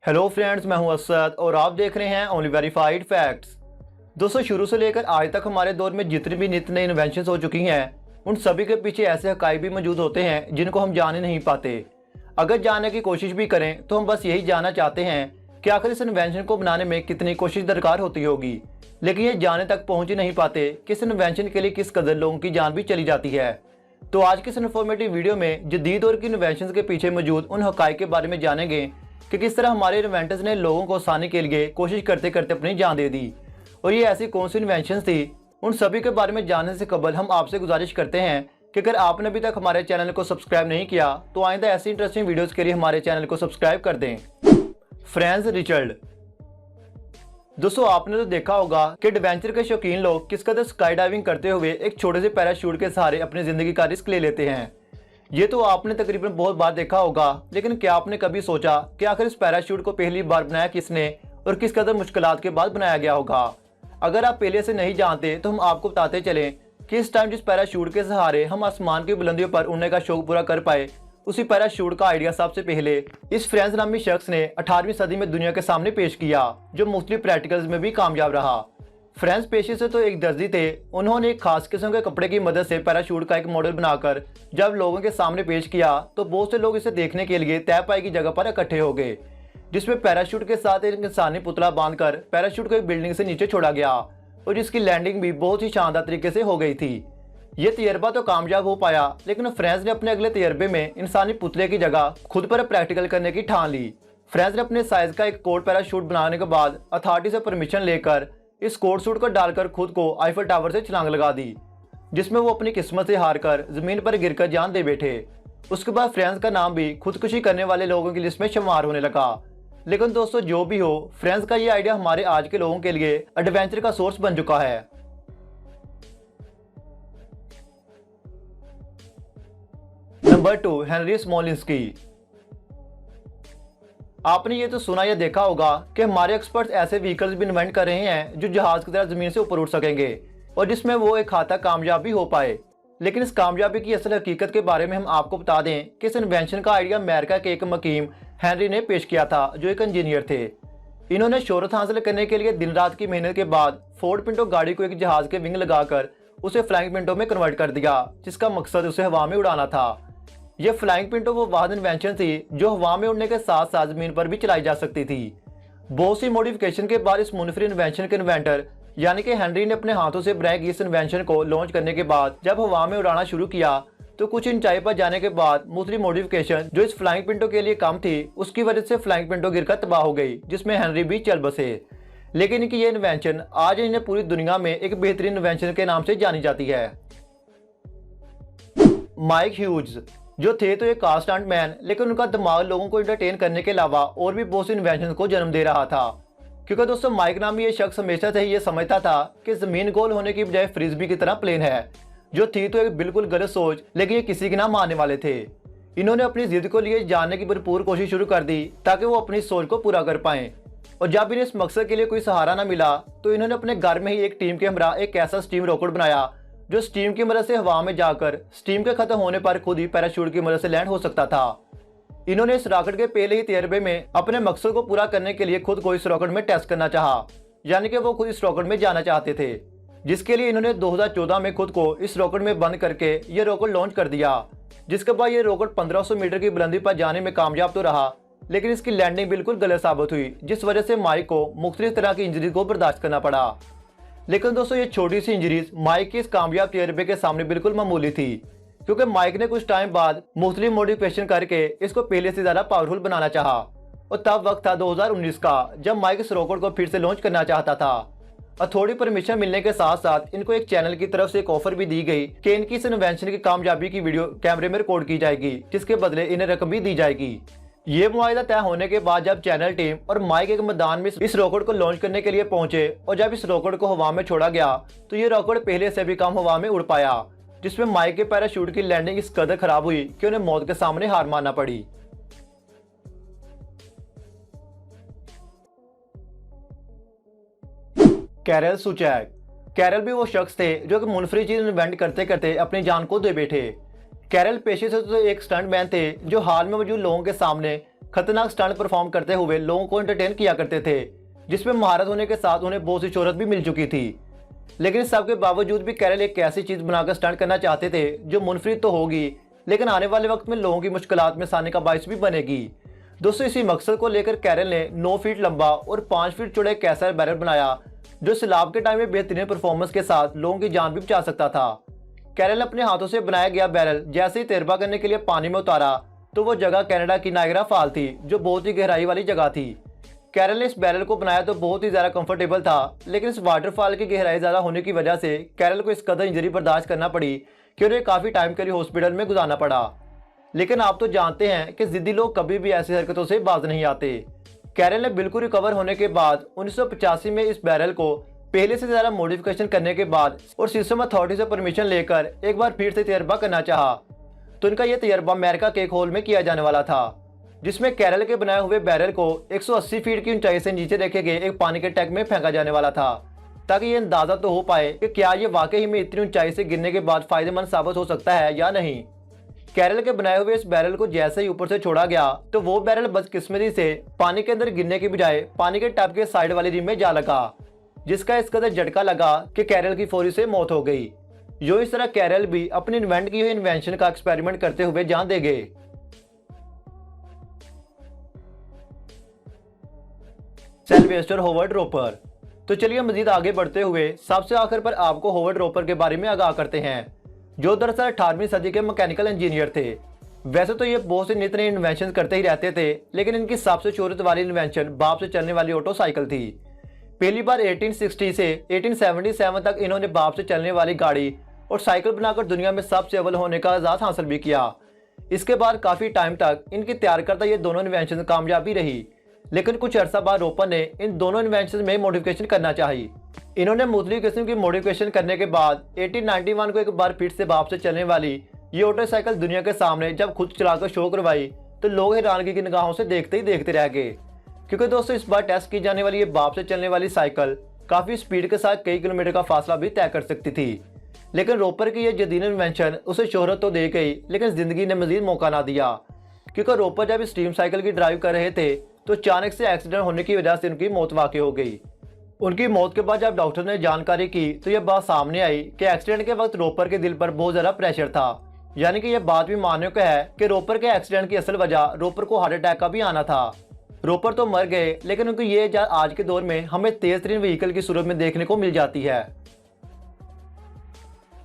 Hello friends, मैं हूं असद और आप देख रहे हैं ओनली वेरीफाइड फैक्ट्स। दोस्तों, शुरू से लेकर आज तक हमारे दौर में जितनी भी नित्य नई इन्वेंशन हो चुकी हैं, उन सभी के पीछे ऐसे हकाई भी मौजूद होते हैं जिनको हम जान ही नहीं पाते। अगर जानने की कोशिश भी करें तो हम बस यही जानना चाहते हैं कि आखिर इस इन्वेंशन को बनाने में कितनी कोशिश दरकार होती होगी, लेकिन ये जानने तक पहुंच ही नहीं पाते कि इस इन्वेंशन के लिए किस कदर लोगों की जान भी चली जाती है। तो आज की इस इन्फॉर्मेटिव वीडियो में जदीद दौर की इन्वेंशन के पीछे मौजूद उन हकाई के बारे में जानेंगे कि किस तरह हमारे इन्वेंटर्स ने लोगों को आसानी के लिए कोशिश करते करते अपनी जान दे दी, और ये ऐसी कौन सी इन्वेंशन थी। उन सभी के बारे में जानने से कबल हम आपसे गुजारिश करते हैं कि अगर आपने अभी तक हमारे चैनल को सब्सक्राइब नहीं किया तो आइंदा ऐसी इंटरेस्टिंग वीडियोस के लिए हमारे चैनल को सब्सक्राइब कर दें। France Richard. दोस्तों, आपने तो देखा होगा कि एडवेंचर के शौकीन लोग किस कदर स्काई डाइविंग करते हुए एक छोटे से पैराशूट के सहारे अपनी जिंदगी का रिस्क ले लेते हैं। ये तो आपने तकरीबन बहुत बार देखा होगा, लेकिन क्या आपने कभी सोचा कि आखिर इस पैराशूट को पहली बार बनाया किसने और किस कदर मुश्किलात के बाद बनाया गया होगा। अगर आप पहले से नहीं जानते तो हम आपको बताते चलें कि इस टाइम जिस पैराशूट के सहारे हम आसमान की बुलंदियों पर उड़ने का शौक पूरा कर पाए, उसी पैराशूट का आइडिया सबसे पहले इस फ्रांस नामी शख्स ने 18वीं सदी में दुनिया के सामने पेश किया, जो मुख्तलिफ प्रैक्टिकल्स में भी कामयाब रहा। फ्रांस पेशे से तो एक दर्जी थे। उन्होंने एक खास किस्म के कपड़े की मदद से पैराशूट का एक मॉडल बनाकर जब लोगों के सामने पेश किया तो बहुत से लोग इसे देखने के लिए तय पाई की जगह पर इकट्ठे हो गए, जिसमें पैराशूट के साथ एक इंसानी पुतला बांधकर पैराशूट को एक बिल्डिंग से नीचे छोड़ा गया और जिसकी लैंडिंग भी बहुत ही शानदार तरीके से हो गई थी। ये तजर्बा तो कामयाब हो पाया, लेकिन फ्रांस ने अपने अगले तजर्बे में इंसानी पुतले की जगह खुद पर प्रैक्टिकल करने की ठान ली। फ्रांस ने अपने साइज का एक कोट पैराशूट बनाने के बाद अथॉरिटी से परमिशन लेकर इस कोट सूट को डालकर खुद को आईफल टावर से छलांग लगा दी, जिसमें वो अपनी किस्मत से हारकर जमीन पर गिरकर जान दे बैठे। उसके बाद फ्रांस का नाम भी खुदकुशी करने वाले लोगों की लिस्ट में शुमार होने लगा। लेकिन दोस्तों, जो भी हो, फ्रांस का ये आइडिया हमारे आज के लोगों के लिए एडवेंचर का सोर्स बन चुका है। Number 2, Henry Smolinski. आपने ये तो सुना या देखा होगा कि हमारे एक्सपर्ट्स ऐसे व्हीकल्स भी इन्वेंट कर रहे हैं जो जहाज की तरह जमीन से ऊपर उड़ सकेंगे और जिसमें वो एक हद तक कामयाब भी हो पाए। लेकिन इस कामयाबी की असल हकीकत के बारे में हम आपको बता दें कि इस इन्वेंशन का आइडिया अमेरिका के एक मकीम हेनरी ने पेश किया था, जो एक इंजीनियर थे। इन्होंने शोहरत हासिल करने के लिए दिन रात की मेहनत के बाद फोर्ड पिंटो गाड़ी को एक जहाज के विंग लगाकर उसे फ्लाइंग पिंटो में कन्वर्ट कर दिया, जिसका मकसद उसे हवा में उड़ाना था। यह फ्लाइंग पिंटो वो वाहद इन्वेंशन थी जो हवा में उड़ने के साथ साथ जमीन पर भी चलाई जा सकती थी। बहुत सी मॉडिफिकेशन के बाद इस मुनफरी इन्वेंशन के इन्वेंटर यानी कि हेनरी ने अपने हाथों से बनाई गई इस इन्वेंशन को लॉन्च करने के बाद जब हवा में उड़ाना शुरू किया तो कुछ ऊंचाई पर जाने के बाद मुख्तलिफ मॉडिफिकेशन जो इस फ्लाइंग पिंटो के लिए कम थी, उसकी वजह से फ्लाइंग पिंटो गिरकर तबाह हो गई, जिसमें हेनरी भी चल बसे। लेकिन इनकी ये इन्वेंशन आज इन्हें पूरी दुनिया में एक बेहतरीन इन्वेंशन के नाम से जानी जाती है। माइक ह्यूज जो थे तो एक कार स्टंट मैन, लेकिन उनका दिमाग लोगों को एंटरटेन करने के अलावा और भी बहुत सी इन्वेंशन को जन्म दे रहा था। क्योंकि दोस्तों, माइक नामी ये शख्स हमेशा से ही ये समझता था कि जमीन गोल होने की बजाय फ्रिस्बी की तरह प्लेन है, जो थी तो एक बिल्कुल गलत सोच, लेकिन ये किसी के ना मानने वाले थे। इन्होंने अपनी जिद को लिए जानने की भरपूर कोशिश शुरू कर दी ताकि वो अपनी सोच को पूरा कर पाए। और जब इन्हें इस मकसद के लिए कोई सहारा न मिला तो इन्होंने अपने घर में ही एक टीम के हमरा एक ऐसा स्टीम रॉकेट बनाया जो स्टीम की मदद से हवा में जाकर स्टीम के खत्म होने पर खुद ही पैराशूट की मदद से लैंड हो सकता था। इन्होंने इस रॉकेट के पहले ही तजर्बे में अपने मकसद को पूरा करने के लिए खुद को इस रॉकेट में टेस्ट करना चाहा, यानी कि वो खुद इस रॉकेट में जाना चाहते थे, जिसके लिए इन्होंने 2014 में खुद को इस रॉकेट में बंद करके ये रॉकेट लॉन्च कर दिया। जिसके बाद ये रॉकेट 1500 मीटर की बुलंदी पर जाने में कामयाब तो रहा, लेकिन इसकी लैंडिंग बिल्कुल गलत साबित हुई, जिस वजह से माइक को मुख्तलिफ तरह की इंजरी को बर्दाश्त करना पड़ा। लेकिन दोस्तों, ये छोटी सी इंजरीज माइक के इस कामयाब तजर्बे के सामने बिल्कुल मामूली थी, क्योंकि माइक ने कुछ टाइम बाद मुख्तलिफ मॉडिफिकेशन करके इसको पहले से ज्यादा पावरफुल बनाना चाहा। और तब वक्त था 2019 का, जब माइक इस रॉकेट को फिर से लॉन्च करना चाहता था। और थोड़ी परमिशन मिलने के साथ साथ इनको एक चैनल की तरफ से एक ऑफर भी दी गई कि इनकी इस इन्वेंशन की कामयाबी की वीडियो कैमरे में रिकॉर्ड की जाएगी, जिसके बदले इन्हें रकम भी दी जाएगी। ये मुआहदा तय होने के बाद जब चैनल टीम और माइक एक मैदान में इस रॉकेट को लॉन्च करने के लिए पहुंचे और जब इस रॉकेट को हवा में छोड़ा गया तो ये रॉकेट पहले से भी कम हवा में उड़ पाया, जिसमें माइक के पैराशूट की लैंडिंग इस कदर खराब हुई कि उन्हें मौत के सामने हार मानना पड़ी। कैरल सुचैक। कैरल भी वो शख्स थे जो कि मुनफरी चीज इन्वेंट करते करते अपनी जान को दे बैठे। कैरल पेशे से तो एक स्टंट मैन थे जो हाल में मौजूद लोगों के सामने खतरनाक स्टंट परफॉर्म करते हुए लोगों को एंटरटेन किया करते थे, जिसमें महारत होने के साथ उन्हें बहुत सी शोहरत भी मिल चुकी थी। लेकिन इस सब के बावजूद भी कैरल एक ऐसी चीज़ बनाकर स्टंट करना चाहते थे जो मुनफरिद तो होगी, लेकिन आने वाले वक्त में लोगों की मुश्किलात में आसानी का बायस भी बनेगी। दोस्तों, इसी मकसद को लेकर कैरल ने 9 फीट लंबा और 5 फीट चौड़ा एक ऐसा बैरल बनाया जो सैलाब के टाइम में बेहतरीन परफॉर्मेंस के साथ लोगों की जान भी बचा सकता था। कैरल ने अपने हाथों से बनाया गया बैरल जैसे ही तैरबा करने के लिए पानी में उतारा तो वो जगह कनाडा की नायग्रा फॉल थी, जो बहुत ही गहराई वाली जगह थी। कैरल ने इस बैरल को बनाया तो बहुत ही ज़्यादा कंफर्टेबल था, लेकिन इस वाटरफॉल की गहराई ज़्यादा होने की वजह से कैरल को इस कदर इंजरी बर्दाश्त करना पड़ी कि उन्हें काफ़ी टाइम के लिए हॉस्पिटल में गुजारना पड़ा। लेकिन आप तो जानते हैं कि ज़िद्दी लोग कभी भी ऐसी हरकतों से बाज नहीं आते। कैरल ने बिल्कुल रिकवर होने के बाद 1985 में इस बैरल को पहले से ज़्यादा मॉडिफिकेशन करने के बाद और सिस्टम अथॉरिटी से परमिशन लेकर एक बार फिर से तजर्बा करना चाहा, तो इनका यह तजर्बा अमेरिका के एक हॉल में किया जाने वाला था, जिसमें कैरल के बनाए हुए बैरल को 180 फीट की ऊंचाई से नीचे रखे गए एक पानी के टैंक में फेंका जाने वाला था, ताकि ये अंदाज़ा तो हो पाए कि क्या ये वाकई में इतनी ऊंचाई से गिरने के बाद फायदेमंद साबित हो सकता है या नहीं। कैरल के बनाए हुए इस बैरल को जैसे ही ऊपर से छोड़ा गया तो वो बैरल बदकिस्मती से पानी के अंदर गिरने की बजाय पानी के टैप के साइड वाली रिम में जा लगा, जिसका इस कदर झटका लगा कि कैरल की फौरी से मौत हो गई। जो इस तरह कैरल भी अपनी इन्वेंट की हुई इन्वेंशन का एक्सपेरिमेंट करते हुए जान दे गए। Sylvester Howard Roper. तो चलिए मजीद आगे बढ़ते हुए सबसे आखिर पर आपको होवर्ड रोपर के बारे में आगाह करते हैं, जो दरअसल 18वीं सदी के मैकेनिकल इंजीनियर थे। वैसे तो ये बहुत से नित नए इन्वेंशन करते ही रहते थे, लेकिन इनकी सबसे शोहरत वाली इन्वेंशन बाप से चलने वाली ऑटो साइकिल थी। पहली बार 1860 से 1877 तक इन्होंने बाप से चलने वाली गाड़ी और साइकिल बनाकर दुनिया में सबसे अव्वल होने का एजाज़ हासिल भी किया। इसके बाद काफ़ी टाइम तक इनकी तैयार करता ये दोनों इन्वेंशन कामयाबी रही, लेकिन कुछ अर्सा बाद रोपर ने इन दोनों इन्वेंशन में मॉडिफिकेशन करना चाहिए। इन्होंने मुख्तलिफ किस्म की मॉडिफिकेशन करने के बाद 1891 को एक बार फिर से बाप से चलने वाली ये ऑटोसाइकिल दुनिया के सामने जब खुद चलाकर शो करवाई तो लोग हैरानगी की निगाहों से देखते ही देखते रह गए, क्योंकि दोस्तों इस बार टेस्ट की जाने वाली ये बाप से चलने वाली साइकिल काफ़ी स्पीड के साथ कई किलोमीटर का फासला भी तय कर सकती थी। लेकिन रोपर की यह जदीद इन्वेंशन उसे शोहरत तो दे गई, लेकिन ज़िंदगी ने मजीद मौका ना दिया, क्योंकि रोपर जब स्टीम साइकिल की ड्राइव कर रहे थे तो अचानक से एक्सीडेंट होने की वजह से उनकी मौत वाक़ई हो गई। उनकी मौत के बाद जब डॉक्टर ने जानकारी की तो यह बात सामने आई कि एक्सीडेंट के वक्त रोपर के दिल पर बहुत ज़्यादा प्रेशर था, यानी कि यह बात भी मानने को है कि रोपर के एक्सीडेंट की असल वजह रोपर को हार्ट अटैक का भी आना था। रोपर तो मर गए, लेकिन उनको ये इजाज़त आज के दौर में हमें तेज़ तरीन व्हीकल की सूरत में देखने को मिल जाती है।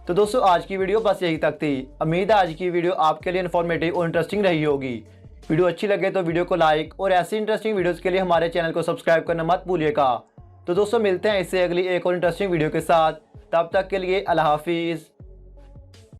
तो दोस्तों आज की वीडियो बस यही तक थी। उम्मीद है आज की वीडियो आपके लिए इन्फॉर्मेटिव और इंटरेस्टिंग रही होगी। वीडियो अच्छी लगे तो वीडियो को लाइक और ऐसी इंटरेस्टिंग वीडियोस के लिए हमारे चैनल को सब्सक्राइब करना मत भूलिएगा। तो दोस्तों मिलते हैं इससे अगली एक और इंटरेस्टिंग वीडियो के साथ। तब तक के लिए अल्लाह हाफिज़।